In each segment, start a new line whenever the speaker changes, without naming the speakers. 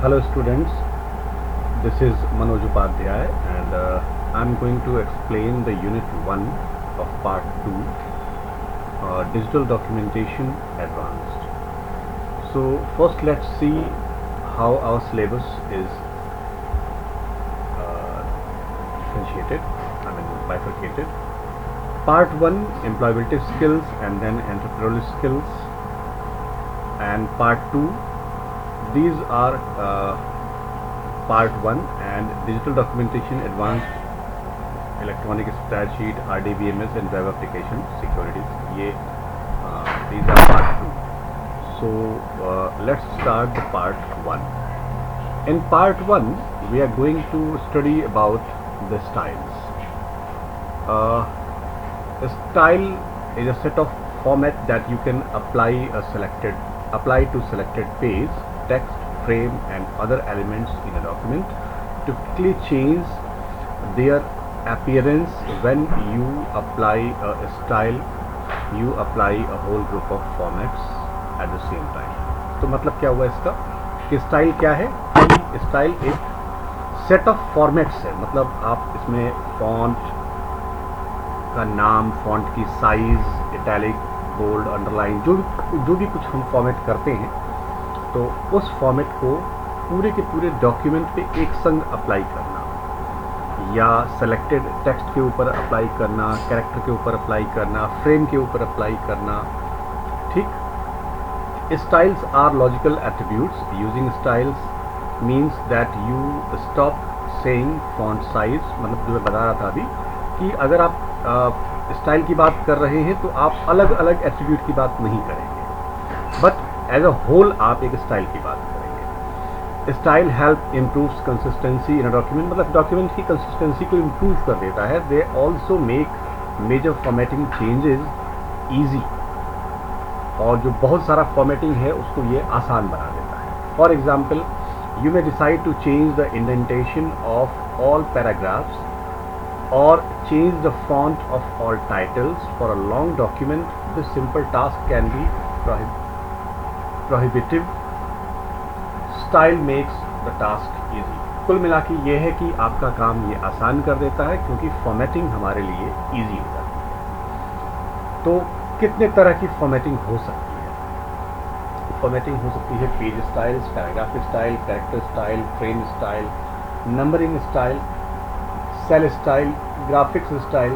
Hello students, this is Manoj Upadhyay and I'm going to explain the unit 1 of part 2, digital documentation advanced. So first let's see how our syllabus is bifurcated. Part 1, employability skills and then entrepreneurial skills, and part 2, these are part 1 and digital documentation advanced electronic spreadsheet, RDBMS and web application securities. These are part 2. So let's start the part 1. In part 1 we are going to study about the styles. A style is a set of format that you can apply to selected page, text, frame and other elements in a document to quickly change their appearance. When you apply a style, you apply a whole group of formats at the same time. तो मतलब क्या हुआ इसका कि style क्या है? Style एक set of formats है, मतलब आप इसमें फॉन्ट का नाम, फॉन्ट की साइज, इटैलिक, बोल्ड, अंडरलाइन, जो भी कुछ हम फॉर्मेट करते हैं, तो उस फॉर्मेट को पूरे के पूरे डॉक्यूमेंट पे एक संग अप्लाई करना, या सेलेक्टेड टेक्स्ट के ऊपर अप्लाई करना, कैरेक्टर के ऊपर अप्लाई करना, फ्रेम के ऊपर अप्लाई करना. ठीक. Styles are logical attributes. Using styles means that you stop saying font size. मतलब जो मैं बता रहा था अभी कि अगर आप स्टाइल की बात कर रहे हैं तो आप अलग अलग एट्रीब्यूट की बात नहीं करेंगे, बट एज अ होल आप एक स्टाइल की बात करेंगे. Style help improves consistency in a document. मतलब डॉक्यूमेंट की कंसिस्टेंसी को इम्प्रूव कर देता है. They also make major formatting changes easy. और जो बहुत सारा फॉर्मेटिंग है उसको ये आसान बना देता है. For example, you may decide to change the indentation of all paragraphs or change the font of all titles for a long document. This simple task can be prohibitive. Style makes the task easy. कुल मिला के ये है कि आपका काम ये आसान कर देता है क्योंकि फॉर्मेटिंग हमारे लिए इजी हो जाती है. तो कितने तरह की फॉर्मेटिंग हो सकती है? फॉर्मेटिंग हो सकती है page styles, paragraph style, character style, frame style, numbering style, cell style, graphics style,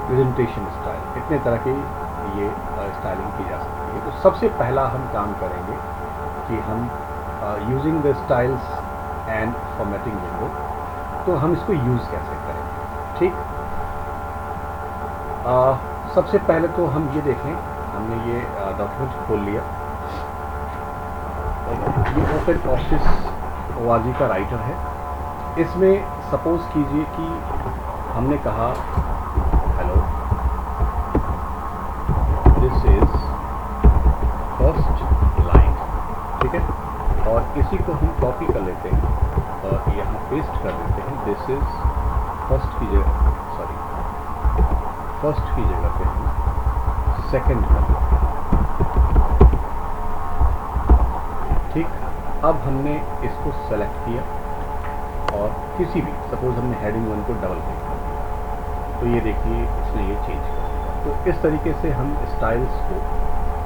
presentation style. इतने तरह की ये स्टाइलिंग की जा सकती है. तो सबसे पहला हम काम करेंगे कि हम using the styles and formatting window, तो हम इसको यूज़ कैसे करेंगे. ठीक. सबसे पहले तो हम ये देखें, हमने ये डॉक्यूमेंट खोल लिया. ये ओपन ऑफिस ORG का राइटर है. इसमें सपोज कीजिए कि हमने कहा hello, this is first line. ठीक है. और इसी को हम कॉपी कर लेते हैं और यहाँ पेस्ट कर देते हैं. दिस इज फर्स्ट की जगह पे हम सेकंड कर देते हैं. ठीक. अब हमने इसको सेलेक्ट किया और किसी भी, सपोज हमने हेडिंग 1 को डबल क्लिक कर दिया, तो ये देखिए इसने ये चेंज कर दिया. तो इस तरीके से हम स्टाइल्स को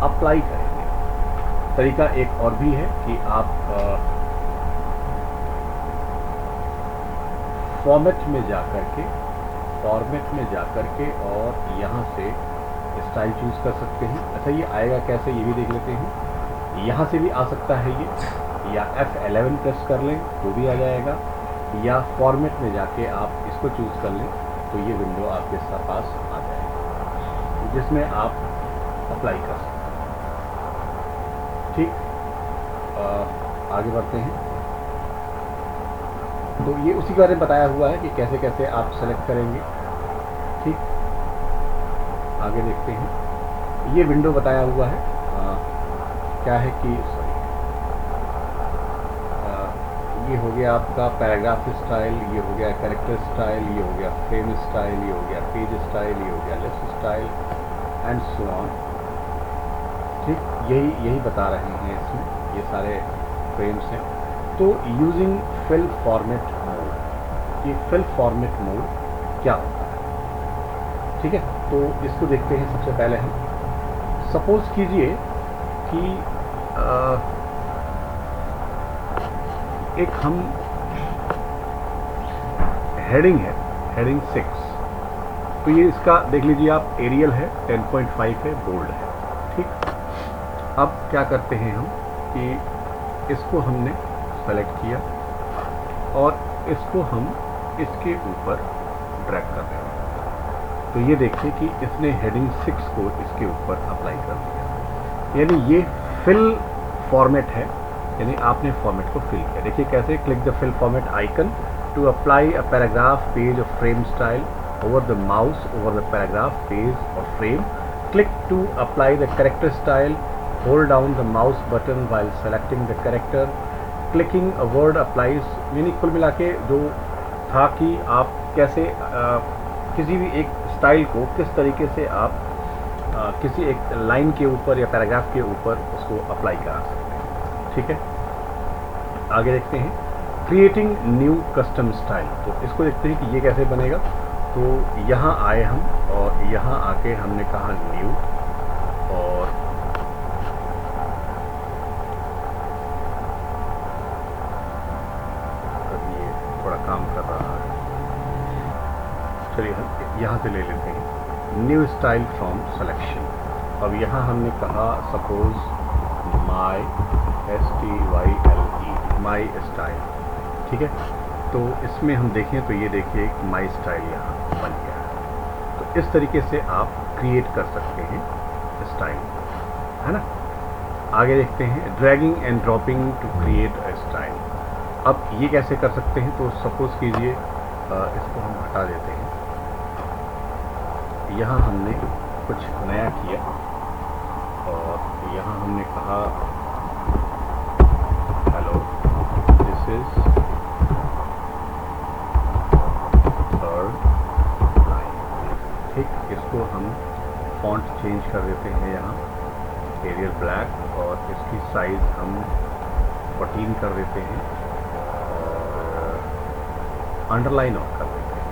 अप्लाई करेंगे. तरीका एक और भी है कि आप फॉर्मेट में जा करके और यहाँ से स्टाइल चूज कर सकते हैं. अच्छा, ये आएगा कैसे ये भी देख लेते हैं. यहाँ से भी आ सकता है ये, या F11 प्रेस कर लें तो भी आ जाएगा, या फॉर्मेट में जाके आप इसको चूज़ कर लें तो ये विंडो आपके पास आ जाएगी जिसमें आप अप्लाई कर सकते हैं. ठीक. आगे बढ़ते हैं. तो ये उसी के बारे में बताया हुआ है कि कैसे कैसे आप सेलेक्ट करेंगे. ठीक. आगे देखते हैं. ये विंडो बताया हुआ है. क्या है कि ये हो गया आपका पैराग्राफ स्टाइल, ये हो गया कैरेक्टर स्टाइल, ये हो गया फ्रेम स्टाइल, ये हो गया पेज स्टाइल, ये हो गया list style and so on. ठीक. यही बता रहे हैं इसमें, ये सारे फ्रेम्स हैं. तो यूजिंग फिल फॉर्मेट मोड, ये फिल फॉर्मेट मोड क्या होता है? ठीक है, तो इसको देखते हैं। सबसे पहले हम सपोज कीजिए कि एक हम हेडिंग है, हेडिंग 6, तो ये इसका देख लीजिए आप, एरियल है, 10.5 है, बोल्ड है। ठीक, अब क्या करते हैं हम कि इसको हमने सेलेक्ट किया और इसको हम इसके ऊपर ड्रैग कर रहे हैं। तो ये देखिए कि इसने हेडिंग 6 को इसके ऊपर अप्लाई कर दिया, यानी ये फिल फॉर्मेट है, यानी आपने फॉर्मेट को फिल किया। देखिए कैसे, click the fill format icon to apply a paragraph page of frame style over the mouse over the paragraph page or frame. Click to apply the character style. Hold down the mouse button while selecting the character. Clicking a word applies, यानी कुल मिला के जो था कि आप कैसे किसी भी एक स्टाइल को किस तरीके से आप किसी एक लाइन के ऊपर या पैराग्राफ के ऊपर उसको अप्लाई करा सकते हैं। ठीक है, आगे देखते हैं क्रिएटिंग न्यू कस्टम स्टाइल। तो इसको देखते हैं कि ये कैसे बनेगा। तो यहाँ आए हम और यहाँ आके हमने कहा न्यू, और ये थोड़ा काम कर रहा है, चलिए हम यहाँ से ले लेते हैं न्यू स्टाइल फ्रॉम सिलेक्शन। अब यहाँ हमने कहा suppose my STYLE, my style. ठीक है, तो इसमें हम देखें तो ये देखिए माई स्टाइल यहाँ बन गया है। तो इस तरीके से आप क्रिएट कर सकते हैं स्टाइल, है ना। आगे देखते हैं dragging and dropping to create a style. अब ये कैसे कर सकते हैं, तो सपोज कीजिए इसको हम हटा देते हैं। यहाँ हमने कुछ नया किया और यहाँ हमने कहा हेलो दिस इज इसको हम फॉन्ट चेंज कर देते हैं, यहाँ एरियल ब्लैक, और इसकी साइज हम 14 कर देते हैं और अंडरलाइन ऑफ कर देते हैं।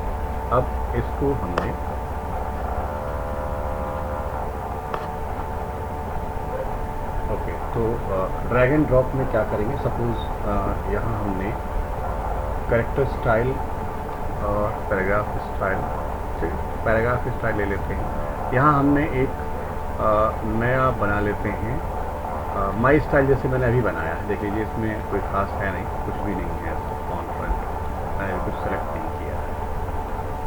अब इसको हमने ओके, तो ड्रैग एंड ड्रॉप में क्या करेंगे, सपोज यहाँ हमने कैरेक्टर स्टाइल और पैराग्राफ स्टाइल ले लेते हैं। यहाँ हमने एक नया बना लेते हैं माई स्टाइल, जैसे मैंने अभी बनाया है। देख लीजिए इसमें कोई खास है नहीं, कुछ भी नहीं है, फॉन्ट फ्रंट मैंने कुछ सेलेक्ट नहीं किया है।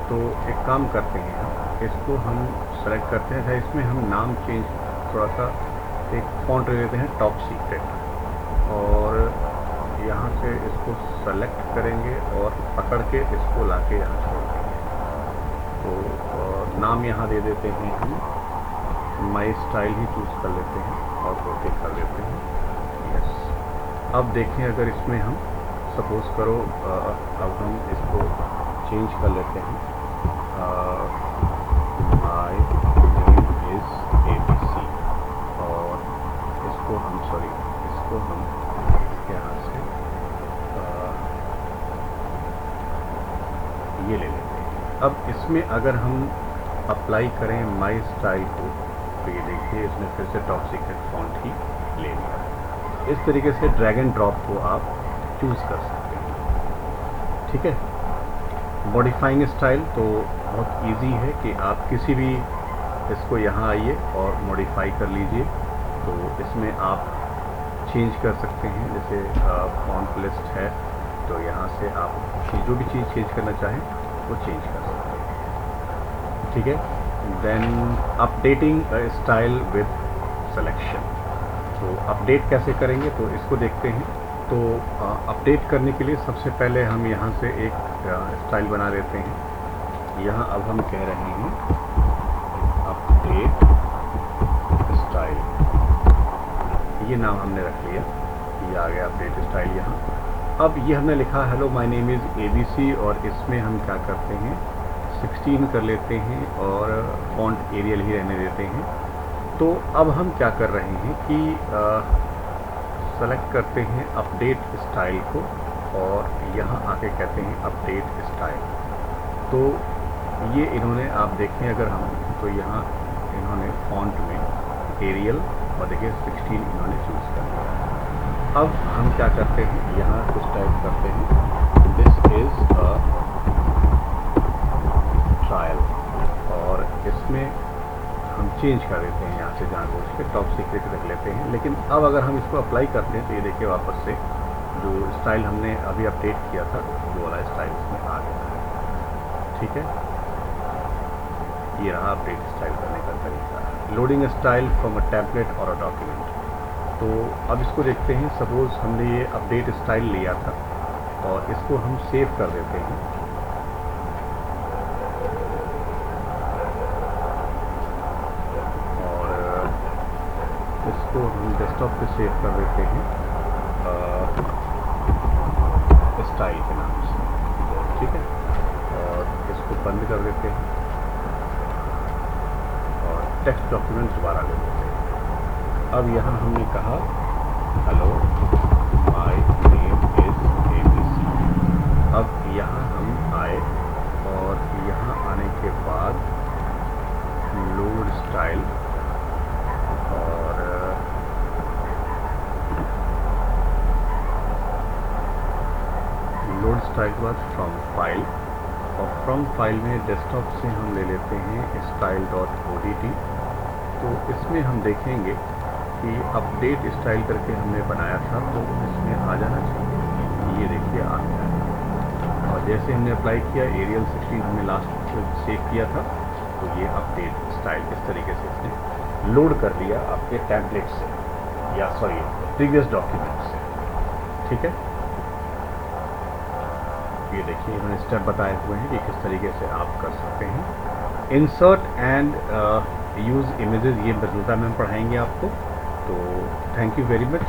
तो एक काम करते हैं, इसको हम सेलेक्ट करते हैं। इसमें हम नाम चेंज थोड़ा सा, एक फॉन्ट ले लेते हैं टॉप सीक्रेट, और यहाँ से इसको सेलेक्ट करेंगे और पकड़ के इसको लाके यहाँ छोड़ देंगे। तो नाम यहाँ दे देते हैं हम माई स्टाइल ही चूज़ कर लेते हैं और ओके कर देते हैं, यस। अब देखें अगर इसमें हम सपोज करो अब हम इसको चेंज कर लेते हैं, माई नेम इज़ ABC, और इसको हम यहाँ से ये ले लेते हैं। अब इसमें अगर हम अप्लाई करें माई स्टाइल को, तो ये देखिए इसने फिर से टॉप सीक्रेट फॉन्ट ही ले लिया। इस तरीके से ड्रैग एंड ड्रॉप को आप चूज़ कर सकते हैं। ठीक है, मॉडिफाइंग स्टाइल तो बहुत इजी है कि आप किसी भी इसको यहाँ आइए और मॉडिफाई कर लीजिए। तो इसमें आप चेंज कर सकते हैं, जैसे फॉन्ट लिस्ट है, तो यहाँ से आप जो भी चीज़ चेंज करना चाहें वो चेंज कर सकते हैं। ठीक है, then updating style with selection. तो अपडेट कैसे करेंगे, तो इसको देखते हैं। तो अपडेट करने के लिए सबसे पहले हम यहाँ से एक स्टाइल बना लेते हैं। यहाँ अब हम कह रहे हैं अपडेट स्टाइल, ये नाम हमने रख लिया, ये आ गया अपडेट स्टाइल यहाँ। अब ये हमने लिखा hello my name is ABC, और इसमें हम क्या करते हैं 16 कर लेते हैं और फॉन्ट एरियल ही रहने देते हैं। तो अब हम क्या कर रहे हैं कि सेलेक्ट करते हैं अपडेट स्टाइल को और यहाँ आके कहते हैं अपडेट स्टाइल। तो ये इन्होंने आप देखें अगर हम तो यहाँ इन्होंने फॉन्ट में एरियल और देखिए 16 इन्होंने चूज़ कर लिया। अब हम क्या करते हैं, यहाँ कुछ टाइप करते हैं दिस इज़ अ ट्रायल और इसमें हम चेंज कर देते हैं यहाँ से जानबूझ के टॉप सीक्रेट रख लेते हैं। लेकिन अब अगर हम इसको अप्लाई करते हैं तो ये देखिए वापस से जो स्टाइल हमने अभी अपडेट किया था वो वाला स्टाइल इसमें आ गया है। ठीक है, ये रहा अपडेट स्टाइल करने का तरीका। Loading style from a template और अ डॉक्यूमेंट। तो अब इसको देखते हैं, सपोज हमने ये अपडेट स्टाइल लिया था और इसको हम सेव कर देते हैं। इसको हम डेस्कटॉप पे सेव कर देते हैं स्टाइल के नाम से, ठीक है, और इसको बंद कर देते हैं और टेक्स्ट डॉक्यूमेंट दोबारा ले लेते हैं। अब यहाँ हमने कहा hello my name is ABC। अब यहाँ हम आए और यहाँ आने के बाद लोड स्टाइल और लोड स्टाइल के बाद फ्रॉम फाइल और फ्रॉम फाइल में डेस्कटॉप से हम ले लेते हैं style.odt। तो इसमें हम देखेंगे कि अपडेट स्टाइल करके हमने बनाया था तो इसमें आ जाना चाहिए। ये देखिए आ गया है और जैसे हमने अप्लाई किया एरियल 16 हमने लास्ट सेव किया था तो ये अपडेट स्टाइल इस तरीके से इसने लोड कर लिया आपके टेम्पलेट से या सॉरी प्रीवियस डॉक्यूमेंट से। ठीक है, ये देखिए इन्होंने स्टेप बताए हुए हैं कि किस तरीके से आप कर सकते हैं। इंसर्ट एंड यूज़ इमेजेस ये बदलता में हम पढ़ाएंगे आपको। तो थैंक यू वेरी मच।